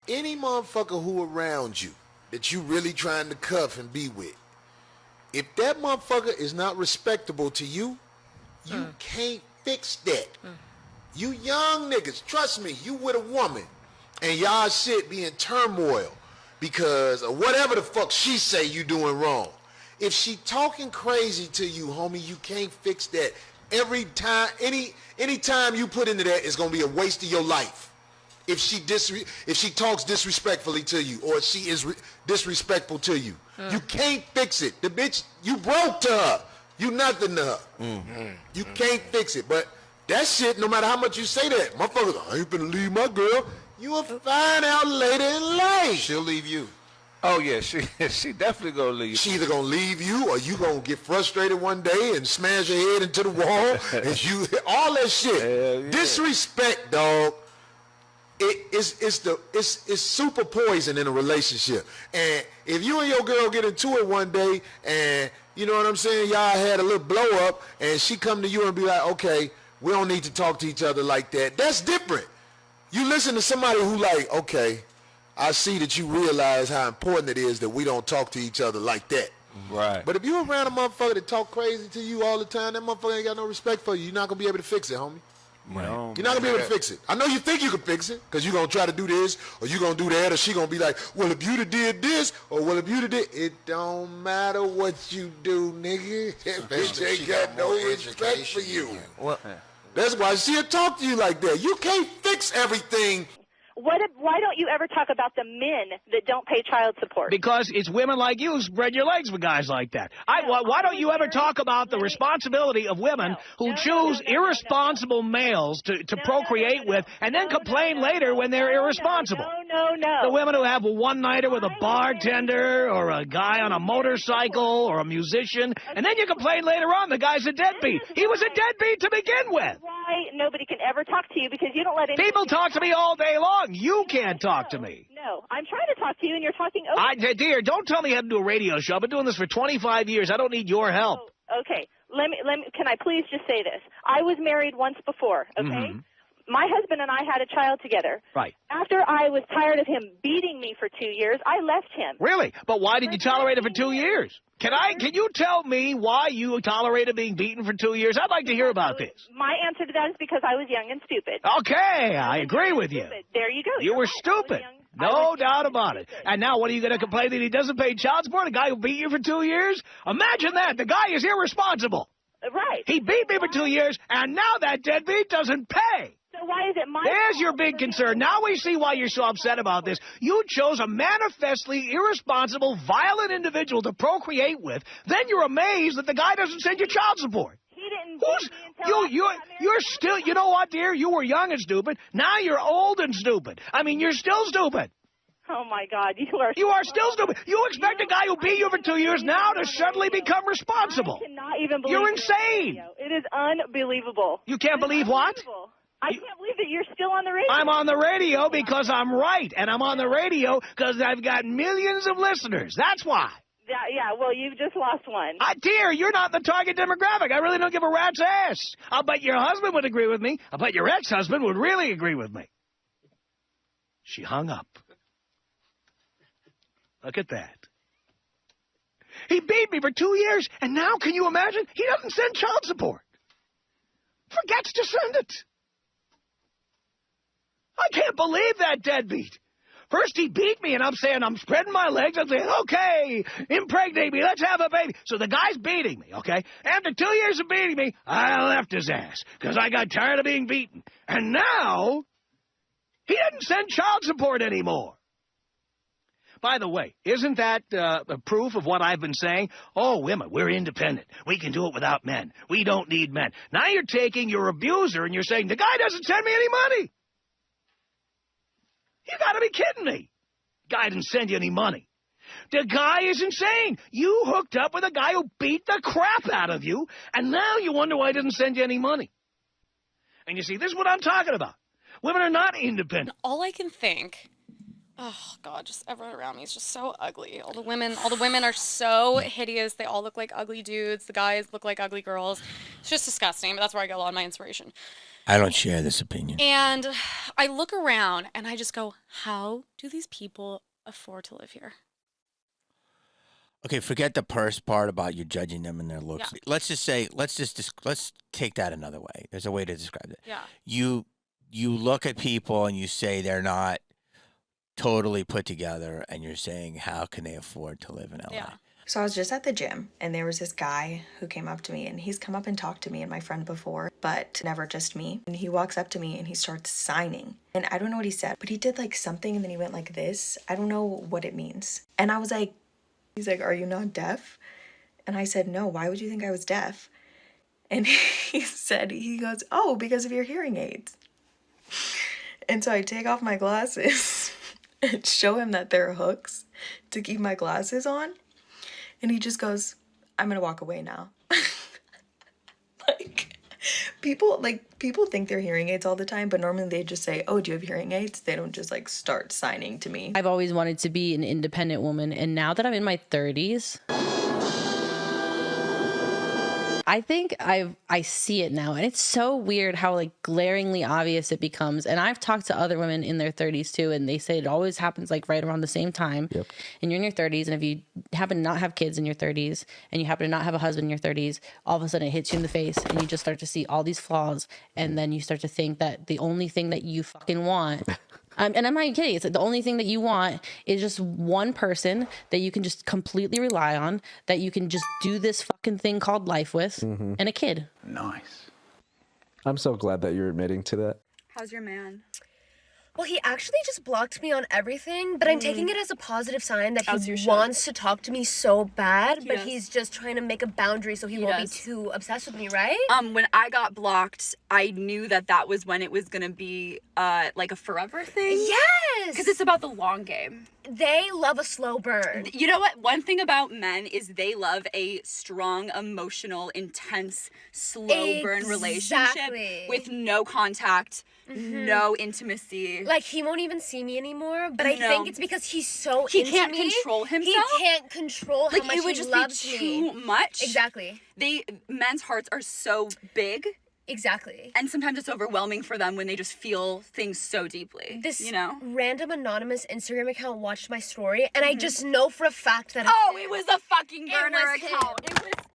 any motherfucker who around you that you really trying to cuff and be with, if that motherfucker is not respectable to you, you can't fix that. You young niggas, trust me, you with a woman and y'all shit be in turmoil because of whatever the fuck she say you doing wrong. If she talking crazy to you, homie, you can't fix that. Every time, any time you put into that, it's gonna be a waste of your life. If she talks disrespectfully to you, or she is disrespectful to you, you can't fix it. The bitch, you broke to her. You nothing to her. You can't fix it. But that shit, no matter how much you say that, motherfuckers, I ain't finna leave my girl. You will find out later in life. She'll leave you. Oh yeah, she definitely gonna leave. She either gonna leave you, or you gonna get frustrated one day and smash your head into the wall, and you all that shit. Yeah. Disrespect, dog. It's super poison in a relationship. And if you and your girl get into it one day, and you know what I'm saying, y'all had a little blow up, and she come to you and be like, okay, we don't need to talk to each other like that. That's different. You listen to somebody who like, okay, I see that you realize how important it is that we don't talk to each other like that. Right. But if you around a motherfucker that talk crazy to you all the time, that motherfucker ain't got no respect for you. You're not going to be able to fix it, homie. No, You're not going to be able to fix it. I know you think you can fix it because you're going to try to do this or you're going to do that, or she going to be like, well, if you'd have did this, or well, if you'd have did, it don't matter what you do, nigga. That bitch ain't got no respect for you. Well, That's why she'll talk to you like that. You can't fix everything. Why don't you ever talk about the men that don't pay child support? Because it's women like you who spread your legs for guys like that. Why don't you ever talk about the responsibility of women who choose irresponsible males to procreate with and then complain later when they're irresponsible? No. The women who have a one-nighter with a bartender or a guy on a motorcycle or a musician, and then you complain later on the guy's a deadbeat. He was a deadbeat to begin with. Why nobody can ever talk to you, because you don't let anybody... People talk to me all day long. You can't talk to me. No, I'm trying to talk to you, and you're talking over. Dear, don't tell me you have to do a radio show. I've been doing this for 25 years. I don't need your help. Oh, okay. Let me. Can I please just say this? I was married once before, okay? My husband and I had a child together. Right. After I was tired of him beating me for 2 years, I left him. Really? But why did you tolerate it for 2 years? Can you tell me why you tolerated being beaten for 2 years? I'd like to hear about this. My answer to that is because I was young and stupid. Okay, I agree with you. There you go. You were stupid. No doubt about it. And now what are you going to complain that he doesn't pay child support? A guy who beat you for 2 years? Imagine that. The guy is irresponsible. Right. He beat me for 2 years, and now that deadbeat doesn't pay. So why is it my There's fault your big concern. Now we see why you're so upset about this. You chose a manifestly irresponsible, violent individual to procreate with. Then you're amazed that the guy doesn't send you child support. He didn't beat me until You're still, you know what, dear? You were young and stupid. Now you're old and stupid. I mean, you're still stupid. Oh, my God. You are still stupid. You expect a guy who beat you for 2 years now to suddenly become responsible. I cannot even believe You're insane. It is unbelievable. You can't believe what? I can't believe that you're still on the radio. I'm on the radio because I'm right, and I'm on the radio because I've got millions of listeners. That's why. Yeah, well, you've just lost one. Dear, you're not the target demographic. I really don't give a rat's ass. I'll bet your husband would agree with me. I'll bet your ex-husband would really agree with me. She hung up. Look at that. He beat me for 2 years, and now, can you imagine? He doesn't send child support. Forgets to send it. I can't believe that deadbeat. First he beat me, and I'm saying, I'm spreading my legs. I'm saying, okay, impregnate me. Let's have a baby. So the guy's beating me, okay? After 2 years of beating me, I left his ass because I got tired of being beaten. And now, he doesn't send child support anymore. By the way, isn't that a proof of what I've been saying? Oh, women, we're independent. We can do it without men. We don't need men. Now you're taking your abuser and you're saying, the guy doesn't send me any money. You got to be kidding me. Guy didn't send you any money. The guy is insane. You hooked up with a guy who beat the crap out of you, and now you wonder why he didn't send you any money. And you see, this is what I'm talking about. Women are not independent. All I can think Oh God, just everyone around me is just so ugly. All the women are so hideous. They all look like ugly dudes. The guys look like ugly girls. It's just disgusting, but that's where I get a lot of my inspiration. I don't share this opinion. And I look around and I just go, how do these people afford to live here? Okay, forget the first part about you judging them and their looks. Yeah. Let's just say, let's take that another way. There's a way to describe it. Yeah. You look at people and you say they're not totally put together, and you're saying, how can they afford to live in LA? Yeah. So I was just at the gym, and there was this guy who came up to me, and he's come up and talked to me and my friend before, but never just me. And he walks up to me and he starts signing. And I don't know what he said, but he did like something and then he went like this. I don't know what it means. And I was like, he's like, are you not deaf? And I said, no, why would you think I was deaf? And he goes, oh, because of your hearing aids. And so I take off my glasses and show him that there are hooks to keep my glasses on. And he just goes, I'm gonna walk away now. People think they're hearing aids all the time, but normally they just say, oh, do you have hearing aids? They don't just like start signing to me. I've always wanted to be an independent woman, and now that I'm in my 30s, I think I see it now, and it's so weird how like glaringly obvious it becomes. And I've talked to other women in their 30s too, and they say it always happens like right around the same time. Yep. And you're in your 30s, and if you happen to not have kids in your 30s, and you happen to not have a husband in your 30s, all of a sudden it hits you in the face, and you just start to see all these flaws, and then you start to think that the only thing that you fucking want. And I'm not even kidding. It's like the only thing that you want is just one person that you can just completely rely on, that you can just do this fucking thing called life with, and a kid. Nice. I'm so glad that you're admitting to that. How's your man? Well, he actually just blocked me on everything, but I'm taking it as a positive sign that he wants to talk to me so bad, but he's just trying to make a boundary so he won't be too obsessed with me, right? When I got blocked, I knew that was when it was gonna be like a forever thing. Yes! Because it's about the long game. They love a slow burn. You know what? One thing about men is they love a strong, emotional, intense, slow burn relationship with no contact, no intimacy. Like, he won't even see me anymore, but I think it's because he's so he into can't me. control himself. He can't control how Like, much it would he just loves be me. too much. Exactly. Men's hearts are so big. Exactly. And sometimes it's overwhelming for them when they just feel things so deeply. This you know? random anonymous Instagram account watched my story, and I just know for a fact that it was a fucking burner account.